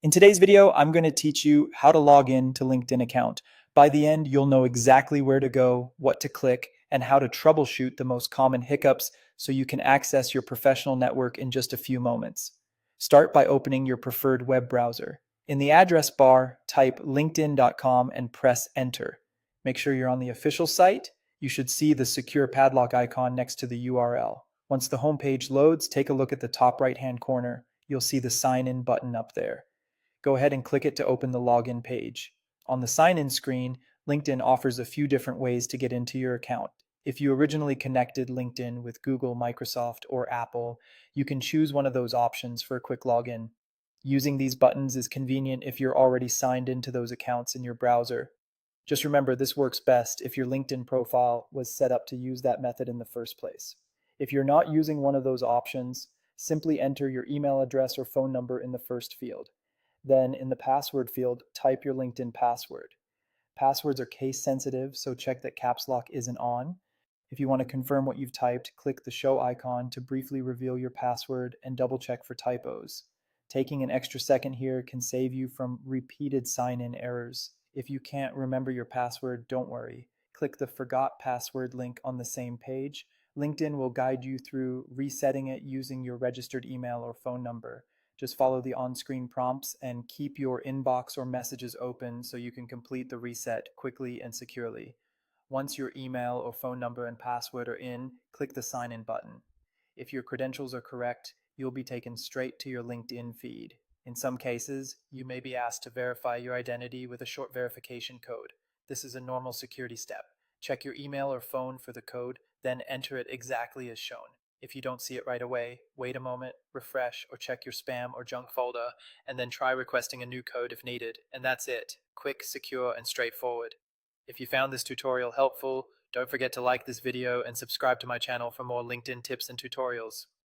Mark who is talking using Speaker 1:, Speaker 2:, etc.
Speaker 1: In today's video, I'm going to teach you how to log in to LinkedIn account. By the end, you'll know exactly where to go, what to click, and how to troubleshoot the most common hiccups so you can access your professional network in just a few moments. Start by opening your preferred web browser. In the address bar, type linkedin.com and press enter. Make sure you're on the official site. You should see the secure padlock icon next to the URL. Once the homepage loads, take a look at the top right-hand corner. You'll see the sign in button up there. Go ahead and click it to open the login page. On the sign-in screen, LinkedIn offers a few different ways to get into your account. If you originally connected LinkedIn with Google, Microsoft, or Apple, you can choose one of those options for a quick login. Using these buttons is convenient if you're already signed into those accounts in your browser. Just remember, this works best if your LinkedIn profile was set up to use that method in the first place. If you're not using one of those options, simply enter your email address or phone number in the first field. Then in the password field, type your LinkedIn password. Passwords are case sensitive, so check that caps lock isn't on. If you want to confirm what you've typed, click the show icon to briefly reveal your password and double check for typos. Taking an extra second here can save you from repeated sign in errors. If you can't remember your password, don't worry. Click the forgot password link on the same page. LinkedIn will guide you through resetting it using your registered email or phone number. Just follow the on-screen prompts and keep your inbox or messages open so you can complete the reset quickly and securely. Once your email or phone number and password are in, click the sign in button. If your credentials are correct, you'll be taken straight to your LinkedIn feed. In some cases, you may be asked to verify your identity with a short verification code. This is a normal security step. Check your email or phone for the code, then enter it exactly as shown. If you don't see it right away, wait a moment, refresh, or check your spam or junk folder, and then try requesting a new code if needed. And that's it. Quick, secure, and straightforward. If you found this tutorial helpful, don't forget to like this video and subscribe to my channel for more LinkedIn tips and tutorials.